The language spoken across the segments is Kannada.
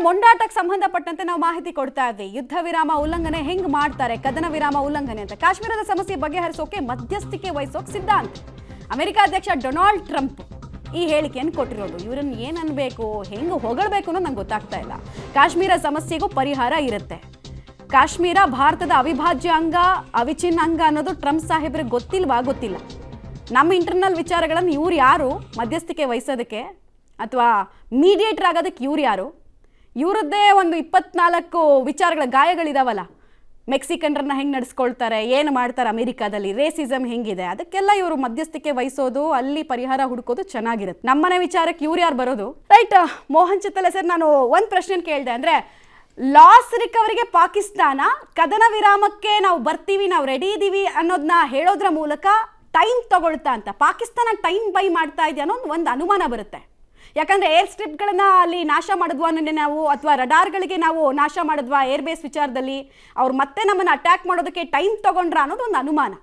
ಮೊಂಡಾಟಕ್ಕೆ ಸಂಬಂಧಪಟ್ಟಂತೆ ನಾವು ಮಾಹಿತಿ ಕೊಡ್ತಾ ಇದ್ವಿ. ಯುದ್ಧ ವಿರಾಮ ಉಲ್ಲಂಘನೆ ಹೆಂಗ್ ಮಾಡ್ತಾರೆ, ಕದನ ವಿರಾಮ ಉಲ್ಲಂಘನೆ ಅಂತ. ಕಾಶ್ಮೀರದ ಸಮಸ್ಯೆ ಬಗೆಹರಿಸೋಕೆ ಮಧ್ಯಸ್ಥಿಕೆ ವಹಿಸೋಕೆ ಸಿದ್ಧ ಅಂತ ಅಮೆರಿಕ ಅಧ್ಯಕ್ಷ ಡೊನಾಲ್ಡ್ ಟ್ರಂಪ್ ಈ ಹೇಳಿಕೆಯನ್ನು ಕೊಟ್ಟಿರೋದು. ಇವರನ್ನು ಏನು ಅನ್ಬೇಕು, ಹೆಂಗೆ ಹೊಗಳಬೇಕು ಅನ್ನೋದು ನಂಗೆ ಗೊತ್ತಾಗ್ತಾ ಇಲ್ಲ. ಕಾಶ್ಮೀರ ಸಮಸ್ಯೆಗೂ ಪರಿಹಾರ ಇರುತ್ತೆ. ಕಾಶ್ಮೀರ ಭಾರತದ ಅವಿಭಾಜ್ಯ ಅಂಗ, ಅವಿಚ್ಛಿನ್ನ ಅಂಗ ಅನ್ನೋದು ಟ್ರಂಪ್ ಸಾಹೇಬ್ರಿಗೆ ಗೊತ್ತಿಲ್ಲ. ನಮ್ಮ ಇಂಟರ್ನಲ್ ವಿಚಾರಗಳನ್ನು ಇವ್ರು ಯಾರು ಮಧ್ಯಸ್ಥಿಕೆ ವಹಿಸೋದಕ್ಕೆ ಅಥವಾ ಮೀಡಿಯೇಟರ್ ಆಗೋದಕ್ಕೆ ಇವ್ರು ಯಾರು? ಇವರದ್ದೇ ಒಂದು 24 ವಿಚಾರಗಳ ಗಾಯಗಳಿದಾವಲ್ಲ. ಮೆಕ್ಸಿಕನ್ರನ್ನ ಹೆಂಗೆ ನಡೆಸ್ಕೊಳ್ತಾರೆ, ಏನು ಮಾಡ್ತಾರೆ ಅಮೆರಿಕಾದಲ್ಲಿ, ರೇಸಿಸಮ್ ಹೆಂಗಿದೆ, ಅದಕ್ಕೆಲ್ಲ ಇವರು ಮಧ್ಯಸ್ಥಿಕೆ ವಹಿಸೋದು, ಅಲ್ಲಿ ಪರಿಹಾರ ಹುಡುಕೋದು ಚೆನ್ನಾಗಿರುತ್ತೆ. ನಮ್ಮನೆ ವಿಚಾರಕ್ಕೆ ಇವ್ರು ಯಾರು ಬರೋದು? ರೈಟ್. ಮೋಹನ್ ಚಿತ್ತಲೆ ಸರ್, ನಾನು ಒಂದು ಪ್ರಶ್ನೆ ಕೇಳಿದೆ. ಅಂದರೆ ಲಾಸ್ ರಿಕವರಿಗೆ ಪಾಕಿಸ್ತಾನ ಕದನ ವಿರಾಮಕ್ಕೆ ನಾವು ಬರ್ತೀವಿ, ನಾವು ರೆಡಿ ಇದ್ದೀವಿ ಅನ್ನೋದನ್ನ ಹೇಳೋದ್ರ ಮೂಲಕ ಟೈಮ್ ತಗೊಳ್ತಾ ಅಂತ ಪಾಕಿಸ್ತಾನ ಟೈಮ್ ಬೈ ಮಾಡ್ತಾ ಇದೆ ಅನ್ನೋ ಒಂದು ಅನುಮಾನ ಬರುತ್ತೆ. ಯಾಕಂದರೆ ಏರ್ ಸ್ಟ್ರಿಪ್ಗಳನ್ನ ಅಲ್ಲಿ ನಾಶ ಮಾಡಿದ್ವಾ ನಾವು, ಅಥವಾ ರಡಾರ್ಗಳಿಗೆ ನಾವು ನಾಶ ಮಾಡಿದ್ವಾ ಏರ್ ಬೇಸ್ ವಿಚಾರದಲ್ಲಿ, ಅವ್ರು ಮತ್ತೆ ನಮ್ಮನ್ನು ಅಟ್ಯಾಕ್ ಮಾಡೋದಕ್ಕೆ ಟೈಮ್ ತಗೊಂಡ್ರ ಅನ್ನೋದು ಒಂದು ಅನುಮಾನ.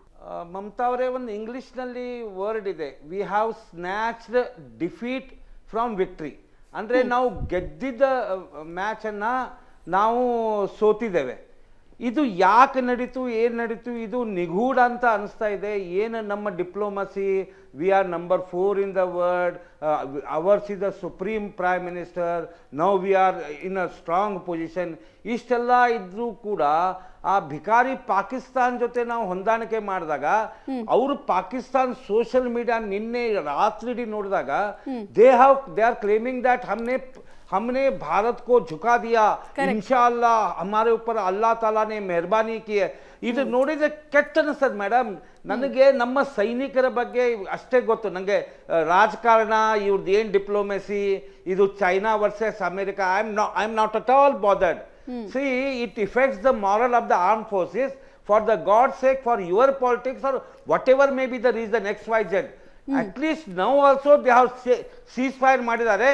ಮಮತಾ ಅವರೇ, ಒಂದು ಇಂಗ್ಲೀಷ್ನಲ್ಲಿ ವರ್ಡ್ ಇದೆ, we have snatched defeat from victory. ಅಂದರೆ ನಾವು ಗೆದ್ದಿದ್ದ ಮ್ಯಾಚನ್ನು ನಾವು ಸೋತಿದ್ದೇವೆ. ಇದು ಯಾಕೆ ನಡೀತು, ಏನು ನಡೀತು, ಇದು ನಿಗೂಢ ಅಂತ ಅನಿಸ್ತಾ ಇದೆ. ಏನು ನಮ್ಮ diplomacy, we are number 4 in the world, hours is the supreme prime minister, now we are in a strong position. ಇಷ್ಟೆಲ್ಲ ಇದ್ರೂ ಕೂಡ ಆ ಭಿಕಾರಿ ಪಾಕಿಸ್ತಾನ್ ಜೊತೆ ನಾವು ಹೊಂದಾಣಿಕೆ ಮಾಡಿದಾಗ, ಅವರು ಪಾಕಿಸ್ತಾನ್ ಸೋಷಿಯಲ್ ಮೀಡಿಯಾ ನಿನ್ನೆ ರಾತ್ರಿ ನೋಡಿದಾಗ ದೇ ಆರ್ ಕ್ಲೇಮಿಂಗ್ दैट हमने भारत को झुका दिया, इंशाअल्लाह हमारे ऊपर अल्लाह ताला ने मेहरबानी की है. ಇದು ನೋಡಿದ್ರೆ ಕೆಟ್ಟ ಅನಿಸ್ತದೆ ಮೇಡಮ್. ನನಗೆ ನಮ್ಮ ಸೈನಿಕರ ಬಗ್ಗೆ ಅಷ್ಟೇ ಗೊತ್ತು. ನನಗೆ ರಾಜಕಾರಣ, ಇವ್ರದ್ದು ಏನು ಡಿಪ್ಲೊಮೆಸಿ, ಇದು China versus America, I am not at all bothered. See, it affects the morale of the arm forces. For the god sake, for your politics or whatever may be the reason XYZ, at least now also they have ceasefire ಮಾಡಿದ್ದಾರೆ.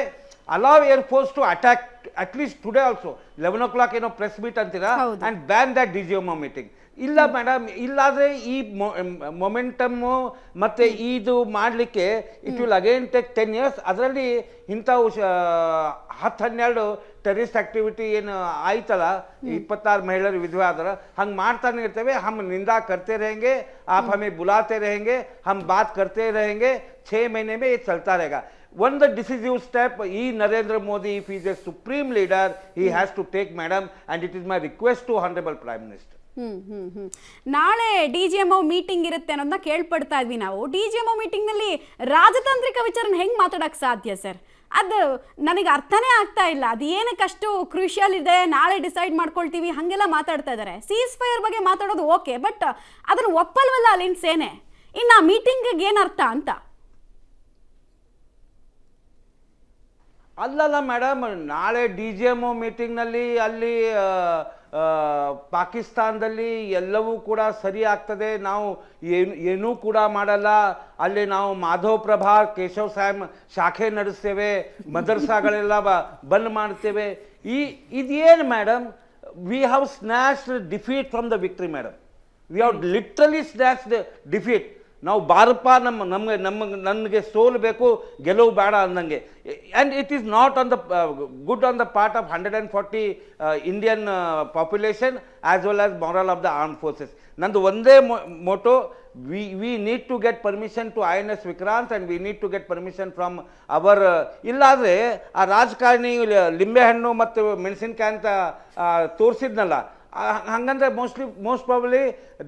allow air force to attack at least today also 11 o'clock ಏನೋ ಪ್ರೆಸ್ ಮೀಟ್ ಅಂತೀರಾ, and ban that DGMO meeting. ಇಲ್ಲ ಮೇಡಮ್, ಇಲ್ಲಾದರೆ ಈ ಮೊಮೆಂಟಮ್ಮು ಮತ್ತು ಇದು ಮಾಡಲಿಕ್ಕೆ it will again take 10 years. ಅದರಲ್ಲಿ ಇಂಥವು 10-12 ಟೆರರಿಸ್ಟ್ ಆಕ್ಟಿವಿಟಿ ಏನು ಆಯ್ತಲ್ಲ, 26 ಮಹಿಳೆಯರು ವಿಧವೆ ಆದ್ರೆ ಹಂಗೆ ಮಾಡ್ತಾನೆ ಇರ್ತೇವೆ. ಹಮ್ ನಿಂದಾ करते रहेंगे, आप हमें बुलाते रहेंगे, हम बात करते रहेंगे, 6 महीने में ये चलता रहेगा. One the decisive step, Narendra Modi, if he is a supreme leader, he has to take, madam, and it is my request to Honorable Prime Minister. ನಾಳೆ DGMO ಮೀಟಿಂಗ್ ಇರುತ್ತೆ ಅನ್ನೋದನ್ನ ಕೇಳ್ಪಡ್ತಾ ಇದ್ವಿ ನಾವು. DGMO ಮೀಟಿಂಗ್ನಲ್ಲಿ ರಾಜತಾಂತ್ರಿಕ ವಿಚಾರನ ಹೆಂಗೆ ಮಾತಾಡೋಕ್ಕೆ ಸಾಧ್ಯ ಸರ್? ಅದು ನನಗೆ ಅರ್ಥನೇ ಆಗ್ತಾ ಇಲ್ಲ. ಅದು ಏನಕ್ಕಷ್ಟು ಕ್ರೂಷಿಯಲ್ ಇದೆ, ನಾಳೆ ಡಿಸೈಡ್ ಮಾಡ್ಕೊಳ್ತೀವಿ ಹಾಗೆಲ್ಲ ಮಾತಾಡ್ತಾ ಇದ್ದಾರೆ. ಸೀಸ್ ಫೈರ್ ಬಗ್ಗೆ ಮಾತಾಡೋದು ಓಕೆ, ಬಟ್ ಅದನ್ನು ಒಪ್ಪಲ್ವಲ್ಲ ಅಲ್ಲಿನ ಸೇನೆ. ಇನ್ನು ಆ ಮೀಟಿಂಗಿಗೆ ಏನು ಅರ್ಥ ಅಂತ? ಅಲ್ಲಲ್ಲ ಮೇಡಮ್, ನಾಳೆ DGMO ಮೀಟಿಂಗ್ನಲ್ಲಿ ಅಲ್ಲಿ ಪಾಕಿಸ್ತಾನದಲ್ಲಿ ಎಲ್ಲವೂ ಕೂಡ ಸರಿ ಆಗ್ತದೆ, ನಾವು ಏನೂ ಕೂಡ ಮಾಡಲ್ಲ. ಅಲ್ಲಿ ನಾವು ಮಾಧವ್ ಪ್ರಭಾ, ಕೇಶವ್ ಸಾಹೇಬ್ ಶಾಖೆ ನಡೆಸ್ತೇವೆ, ಮದರ್ಸಾಗಳೆಲ್ಲ ಬಂದ್ ಮಾಡ್ತೇವೆ. ಇದೇನು madam? We have snatched defeat from the victory madam. We have literally snatched defeat. ನಾವು ಬಾರಪ್ಪ, ನನಗೆ ಸೋಲ್ಬೇಕು, ಗೆಲುವು ಬೇಡ ಅಂದಂಗೆ. And it is not on the good on the part of 140 Indian population as well as moral of the arm forces. ನಂದು ಒಂದೇ motto, we need to get permission to INS Vikrant, and we need to get permission from our. ಇಲ್ಲಾದರೆ ಆ ರಾಜಕಾರಣಿ ಲಿಂಬೆಹಣ್ಣು ಮತ್ತು ಮೆಣಸಿನ್ಕಾಯಿ ಅಂತ ತೋರಿಸಿದ್ನಲ್ಲ, ಹಂಗಂದ್ರೆ most probably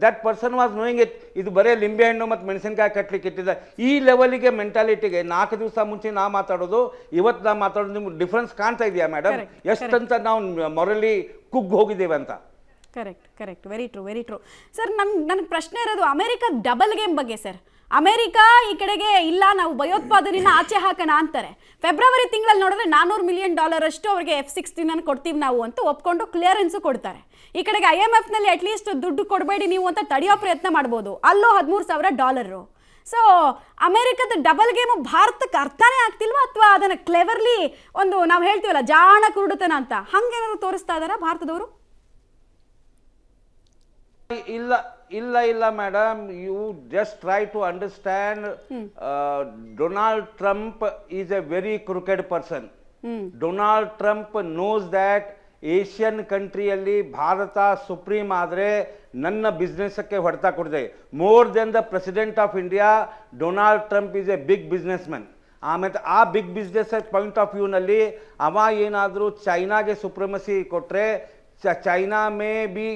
that person was knowing it. ಇದು ಬರೀ ಲಿಂಬೆಹಣ್ಣು ಮತ್ತು ಮೆಣಸಿನ್ಕಾಯಿ ಕಟ್ಲಿಕ್ಕೆ ಇಟ್ಟಿದ್ದ. ಈ ಲೆವೆಲಿಗೆ ಮೆಂಟಾಲಿಟಿಗೆ 4 ದಿವಸ ಮುಂಚೆ ನಾ ಮಾತಾಡೋದು, ಇವತ್ತು ನಾ ಮಾತಾಡೋದು, ನಿಮ್ಗೆ ಡಿಫ್ರೆನ್ಸ್ ಕಾಣ್ತಾ ಇದೆಯಾ ಮೇಡಮ್? ಎಷ್ಟಂತ ನಾವು ಮೊರಲಿ ಕುಗ್ಗಿ ಹೋಗಿದ್ದೇವೆ ಅಂತ. Correct, very true sir. ನನಗೆ ಪ್ರಶ್ನೆ ಇರೋದು ಅಮೆರಿಕ ಡಬಲ್ ಗೇಮ್ ಬಗ್ಗೆ ಸರ್. ಅಮೆರಿಕ ಈ ಕಡೆಗೆ ಇಲ್ಲ, ನಾವು ಭಯೋತ್ಪಾದನೆನ ಆಚೆ ಹಾಕೋಣ ಅಂತಾರೆ. ಫೆಬ್ರವರಿ ತಿಂಗಳಲ್ಲಿ ನೋಡಿದ್ರೆ $400 million ಅಷ್ಟು ಅವರಿಗೆ F-16 ಕೊಡ್ತೀವಿ ನಾವು ಅಂತ ಒಪ್ಕೊಂಡು ಕ್ಲಿಯರೆನ್ಸು ಕೊಡ್ತಾರೆ. ಈ ಕಡೆಗೆ IMFನಲ್ಲಿ ಅಟ್ಲೀಸ್ಟ್ ದುಡ್ಡು ಕೊಡಬೇಡಿ ನೀವು ಅಂತ ತಡೆಯೋ ಪ್ರಯತ್ನ ಮಾಡ್ಬೋದು, ಅಲ್ಲೂ $13,000. ಸೊ ಅಮೆರಿಕದ ಡಬಲ್ ಗೇಮು ಭಾರತಕ್ಕೆ ಅರ್ಥನೇ ಆಗ್ತಿಲ್ವಾ, ಅಥವಾ ಅದನ್ನು ಕ್ಲೆವರ್ಲಿ ಒಂದು ನಾವು ಹೇಳ್ತೀವಲ್ಲ ಜಾಣ ಕುರುಡುತನ ಅಂತ, ಹಂಗೇನಾದ್ರು ತೋರಿಸ್ತಾ ಇದ್ದಾರಾ ಭಾರತದವರು? ಇಲ್ಲ madam, you just try to understand. Donald Trump is a very crooked person. Donald Trump knows that Asian ಕಂಟ್ರಿಯಲ್ಲಿ ಭಾರತ ಸುಪ್ರೀಂ ಆದರೆ ನನ್ನ ಬಿಸ್ನೆಸ್ಗೆ ಹೊಡೆತ ಕೊಡಿದೆ. More than the president of India, Donald Trump is a big business man. ಆಮೇಲೆ ಆ ಬಿಗ್ ಬಿಸ್ನೆಸ್ ಪಾಯಿಂಟ್ ಆಫ್ ವ್ಯೂನಲ್ಲಿ ಅವ ಏನಾದರೂ ಚೈನಾಗೆ ಸುಪ್ರೀಮಸಿ ಕೊಟ್ಟರೆ China may be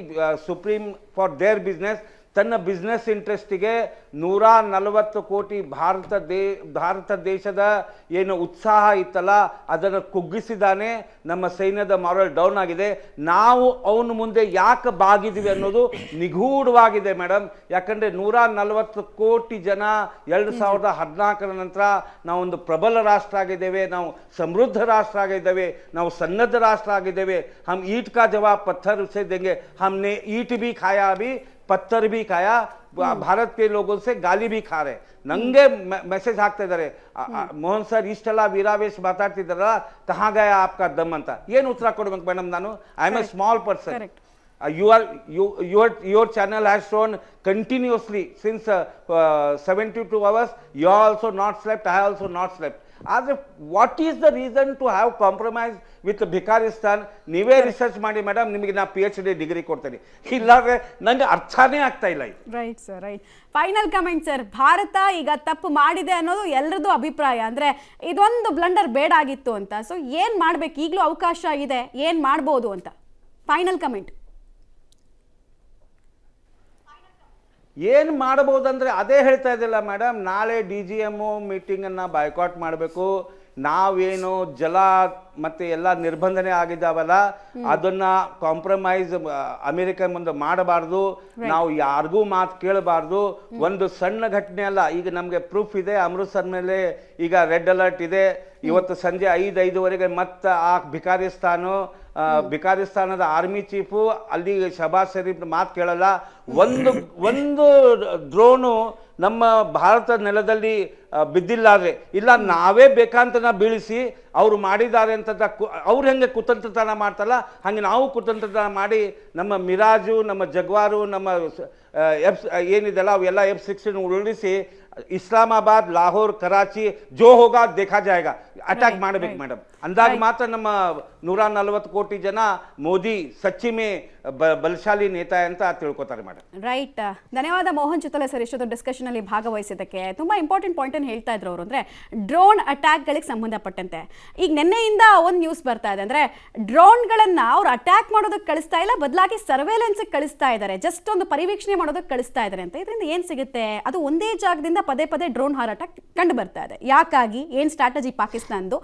supreme for their business. ತನ್ನ ಬಿಸ್ನೆಸ್ ಇಂಟ್ರೆಸ್ಟಿಗೆ 140 ಕೋಟಿ ಭಾರತ ದೇಶದ ಏನು ಉತ್ಸಾಹ ಇತ್ತಲ್ಲ ಅದನ್ನು ಕುಗ್ಗಿಸಿದಾನೆ. ನಮ್ಮ ಸೈನ್ಯದ ಮಾರಲ್ ಡೌನ್ ಆಗಿದೆ. ನಾವು ಅವನ ಮುಂದೆ ಯಾಕೆ ಬಾಗಿದ್ವಿ ಅನ್ನೋದು ನಿಗೂಢವಾಗಿದೆ ಮೇಡಮ್. ಯಾಕಂದರೆ 140 ಕೋಟಿ ಜನ 2014 ನಂತರ ನಾವೊಂದು ಪ್ರಬಲ ರಾಷ್ಟ್ರ ಆಗಿದ್ದೇವೆ, ನಾವು ಸಮೃದ್ಧ ರಾಷ್ಟ್ರ ಆಗಿದ್ದೇವೆ, ನಾವು ಸನ್ನದ್ಧ ರಾಷ್ಟ್ರ ಆಗಿದ್ದೇವೆ. ಹಮ್ ಈಟ್ ಕಾ ಜವಾಬ್ ಪತ್ಥರ್ से देंगे, हमने ईट भी खाया, अभी पत्थर भी खाया, भारत के लोगों से गाली भी खा रहे. ನಂಗೆ ಮೆಸೇಜ್ ಹಾಕ್ತಾ ಇದ್ದಾರೆ, ಮೋಹನ್ ಸರ್ ಇಷ್ಟೆಲ್ಲ ವೀರಾವೇಶ್ ಮಾತಾಡ್ತಿದ್ದಾರಲ್ಲ, ಕಹಾ ಗಯಾ ಆಪ್ಕಾ ದಮ್ ಅಂತ. ಏನು ಉತ್ತರ ಕೊಡ್ಬೇಕು ಮೇಡಮ್? ನಾನು I am A small person. your channel has shown continuously since 72 hours. You also not slept, I also not slept. ಆದರೆ what is the reason to have compromise with ಭಿಕಾರಿಸ್ತಾನ್? ನೀವೇ ರಿಸರ್ಚ್ ಮಾಡಿ ಮೇಡಮ್, ನಿಮಗೆ ನಾ PhD ಡಿಗ್ರಿ ಕೊಡ್ತೇನೆ. ಇಲ್ಲಾಂದ್ರೆ ನನಗೆ ಅರ್ಥನೇ ಆಗ್ತಾ ಇಲ್ಲ ಇದು. Right sir, right. Final comment sir. Bharat ಈಗ ತಪ್ಪು ಮಾಡಿದೆ ಅನ್ನೋದು ಎಲ್ಲರದ್ದು ಅಭಿಪ್ರಾಯ. ಅಂದರೆ ಇದೊಂದು ಬ್ಲಂಡರ್ ಬೇಡ ಆಗಿತ್ತು ಅಂತ. ಸೊ ಏನು ಮಾಡಬೇಕು? ಈಗಲೂ ಅವಕಾಶ ಇದೆ, ಏನು ಮಾಡ್ಬೋದು ಅಂತ ಫೈನಲ್ ಕಮೆಂಟ್. ಏನು ಮಾಡಬಹುದಂದ್ರೆ ಅದೇ ಹೇಳ್ತಾ ಇದ್ದಿಲ್ಲ ಮೇಡಮ್, ನಾಳೆ DGMO ಮೀಟಿಂಗನ್ನು ಬಾಯ್ಕಾಟ್ ಮಾಡಬೇಕು. ನಾವೇನು ಜಲ ಮತ್ತೆ ಎಲ್ಲ ನಿರ್ಬಂಧನೆ ಆಗಿದ್ದಾವಲ್ಲ ಅದನ್ನ ಕಾಂಪ್ರಮೈಸ್ ಅಮೆರಿಕ ಮುಂದೆ ಮಾಡಬಾರ್ದು. ನಾವು ಯಾರಿಗೂ ಮಾತು ಕೇಳಬಾರ್ದು. ಒಂದು ಸಣ್ಣ ಘಟನೆ ಅಲ್ಲ, ಈಗ ನಮಗೆ ಪ್ರೂಫ್ ಇದೆ. ಅಮೃತ್ಸರ್ ಮೇಲೆ ಈಗ ರೆಡ್ ಅಲರ್ಟ್ ಇದೆ. ಇವತ್ತು ಸಂಜೆ 5-5:30 ಮತ್ತೆ ಆ ಭಿಕಾರಿಸ್ತಾನದ ಆರ್ಮಿ ಚೀಫು ಅಲ್ಲಿ ಶಹಬಾಜ್ ಶರೀಫ್ ಮಾತು ಕೇಳಲ್ಲ. ಒಂದು ಡ್ರೋನು ನಮ್ಮ ಭಾರತ ನೆಲದಲ್ಲಿ ಬಿದ್ದಿಲ್ಲಾದ್ರೆ ಇಲ್ಲ, ನಾವೇ ಬೇಕಂತ ಬೀಳಿಸಿ ಅವರು ಮಾಡಿದ್ದಾರೆ ಅಂತ ಅವ್ರು ಹೆಂಗೆ ಕುತಂತ್ರತನ ಮಾಡ್ತಾರಲ್ಲ ಹಾಗೆ ನಾವು ಕುತಂತ್ರತನ ಮಾಡಿ ನಮ್ಮ ಮಿರಾಜು, ನಮ್ಮ ಜಗ್ವಾರು, ನಮ್ಮ ಏನಿದೆಲ್ಲ ಅವೆಲ್ಲ F-16 ಉರುಳಿಸಿ ಇಸ್ಲಾಮಾಬಾದ್, ಲಾಹೋರ್, ಕರಾಚಿ ಜೋ ಹೋಗಾ ದೇಖಾ ಜಾಯೇಗಾ ಅಟ್ಯಾಕ್ ಮಾಡಬೇಕು ಮೇಡಮ್. ಅಂದಾಗ ಮಾತ್ರ ನಮ್ಮ 140 ಕೋಟಿ ಜನ ಮೋದಿ ಸಚ್ಚಿಮೆ ಬಲಶಾಲಿ ನೇತಾ ಅಂತ ತಿಳ್ಕೊತಾರೆ ಮೇಡಮ್. ರೈಟ್. ಧನ್ಯವಾದ ಮೋಹನ್ ಚಿತ್ತಲೆ ಸರ್ ಇಷ್ಟೊಂದು ಡಿಸ್ಕಷನ್ ಅಲ್ಲಿ ಭಾಗವಹಿಸಿದ್ದಕ್ಕೆ. ತುಂಬಾ ಇಂಪಾರ್ಟೆಂಟ್ ಪಾಯಿಂಟ್ ಅನ್ನು ಹೇಳ್ತಾ ಇದ್ರು ಅವರು. ಅಂದ್ರೆ ಡ್ರೋನ್ ಅಟ್ಯಾಕ್ಗಳಿಗೆ ಸಂಬಂಧಪಟ್ಟಂತೆ ಈಗ ನಿನ್ನೆಯಿಂದ ಒಂದು ನ್ಯೂಸ್ ಬರ್ತಾ ಇದೆ. ಅಂದ್ರೆ ಡ್ರೋನ್ಗಳನ್ನ ಅವ್ರು ಅಟ್ಯಾಕ್ ಮಾಡೋದಕ್ಕೆ ಕಳಿಸ್ತಾ ಇಲ್ಲ, ಬದಲಾಗಿ ಸರ್ವೇಲೆನ್ಸ್ ಕಳಿಸ್ತಾ ಇದ್ದಾರೆ, ಜಸ್ಟ್ ಒಂದು ಪರಿವೀಕ್ಷಣೆ ಮಾಡೋದಕ್ಕೆ ಕಳಿಸ್ತಾ ಇದ್ದಾರೆ ಅಂತ. ಇದರಿಂದ ಏನ್ ಸಿಗುತ್ತೆ? ಅದು ಒಂದೇ ಜಾಗದಿಂದ ಪದೇ ಪದೇ ಡ್ರೋನ್ ಹಾರಾಟ ಕಂಡು ಬರ್ತಾ ಇದೆ. ಯಾಕಾಗಿ? ಏನ್ ಸ್ಟ್ರಾಟಜಿ ಪಾಕಿಸ್ತಾನದ್ದು?